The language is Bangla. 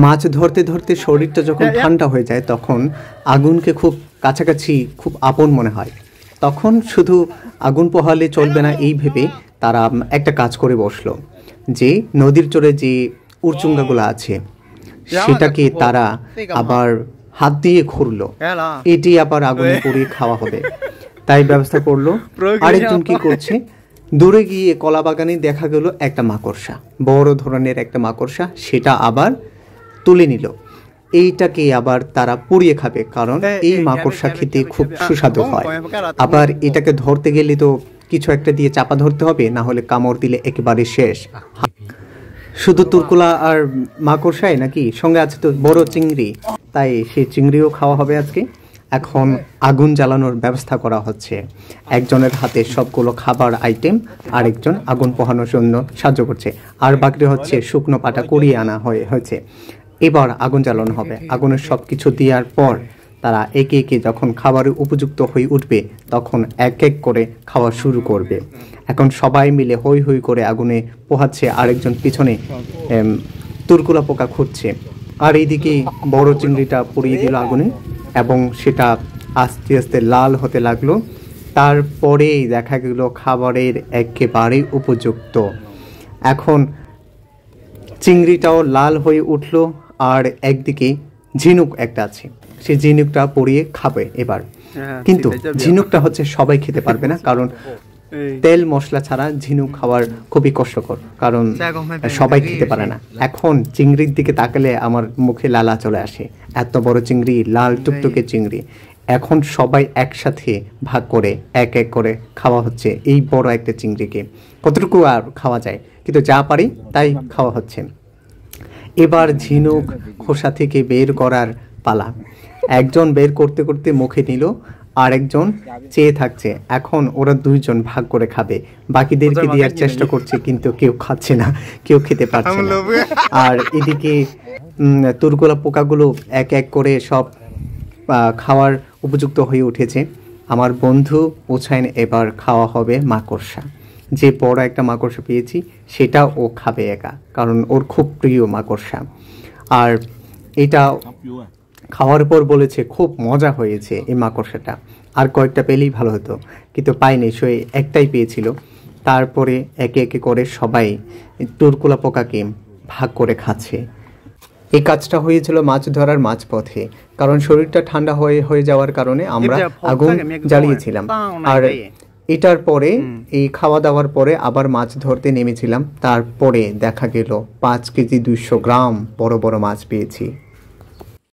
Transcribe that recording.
মাছ ধরতে ধরতে শরীরটা যখন ঠান্ডা হয়ে যায় তখন আগুনকে খুব কাছাকাছি খুব আপন মনে হয়। তখন শুধু আগুন পোহালে চলবে না এই ভেবে তারা একটা কাজ করে বসলো, যে নদীর চরে যে উড়চুঙ্গাগুলো আছে সেটাকে তারা আবার হাত দিয়ে খুঁড়লো, এটি আবার আগুনে পুড়িয়ে খাওয়া হবে। তাই ব্যবস্থা করলো। আরেকজন কি করছে, দূরে গিয়ে কলা বাগানে দেখা গেল একটা মাকড়সা, বড় ধরনের একটা মাকড়সা, সেটা আবার তুলে নিল। এইটাকে আবার তারা পুড়িয়ে খাবে, কারণ এই মাকড়সা খেতে খুব সুস্বাদু হয়। আবার এটাকে ধরতে গেলে তো কিছু একটা দিয়ে চাপা ধরতে হবে, না হলে কামড় দিলে একেবারে শেষ। শুধু তুরকুলা আর মাকড়সাই নাকি, সঙ্গে আছে তো বড় চিংড়ি, তাই সেই চিংড়িও খাওয়া হবে আজকে। এখন আগুন জ্বালানোর ব্যবস্থা করা হচ্ছে। একজনের হাতে সবগুলো খাবার আইটেম, আরেকজন আগুন পোহানোর জন্য সাহায্য করছে, আর বাকি হচ্ছে শুকনো পাটা কুড়িয়ে আনা হয়েছে। এবার আগুন জ্বালানো হবে। আগুনের সব কিছু দেওয়ার পর তারা একে একে যখন খাবারের উপযুক্ত হয়ে উঠবে তখন এক এক করে খাওয়া শুরু করবে। এখন সবাই মিলে হই হই করে আগুনে পোহাচ্ছে, আরেকজন পিছনে তুরকুলা পোকা খুঁজছে, আর এইদিকে বড় চিংড়িটা পুড়িয়ে দিল আগুনে এবং সেটা আস্তে আস্তে লাল হতে লাগলো। তারপরেই দেখা গেল খাবারের একেবারে উপযুক্ত। এখন চিংড়িটাও লাল হয়ে উঠলো, আর একদিকে ঝিনুক একটা আছে, সেই ঝিনুকটা পুড়িয়ে খাবে এবার। কিন্তু ঝিনুকটা হচ্ছে সবাই খেতে পারবে না, কারণ তেল মশলা ছাড়া ঝিনুক খাওয়ার খুবই কষ্টকর, কারণ সবাই খেতে পারে না। এখন চিংড়ির দিকে তাকালে আমার মুখে লালা চলে আসে, এত বড় চিংড়ি, লাল টুকটুকে চিংড়ি। এখন সবাই একসাথে ভাগ করে এক এক করে খাওয়া হচ্ছে এই বড় একটা চিংড়িকে। কতটুকু আর খাওয়া যায়, কিন্তু যা পারি তাই খাওয়া হচ্ছে। এবার ঝিনুক খোসা থেকে বের করার পালা। একজন বের করতে করতে মুখে নিল, আর একজন চেয়ে থাকছে। এখন ওরা দুইজন ভাগ করে খাবে, বাকিদেরকে দেওয়ার চেষ্টা করছে, কিন্তু কেউ খাচ্ছে না, কেউ খেতে পারছে না। আর এদিকে তুরকুলা পোকাগুলো এক এক করে সব খাওয়ার উপযুক্ত হয়ে উঠেছে। আমার বন্ধু উছাইন এবার খাওয়া হবে মাকড়সা। যে বড় একটা মাকড়সা পেয়েছি সেটা ও খাবে একা, কারণ ওর খুব প্রিয় মাকড়সা। আর এটা খাওয়ার পর বলেছে খুব মজা হয়েছে এই মাকড়সাটা, আর কয়েকটা পেলেই ভালো হতো, কিন্তু পাইনি, সে একটাই পেয়েছিল। তারপরে একে একে করে সবাই তুরকুলা পোকাকে ভাগ করে খাচ্ছে। এই কাজটা হয়েছিল মাছ ধরার মাঝপথে, কারণ শরীরটা ঠান্ডা হয়ে যাওয়ার কারণে আমরা আগুন জ্বালিয়েছিলাম। আর এটার পরে এই খাওয়া দাওয়ার পরে আবার মাছ ধরতে নেমেছিলাম। তারপরে দেখা গেল 5 কেজি 200 গ্রাম বড় বড় মাছ পেয়েছি।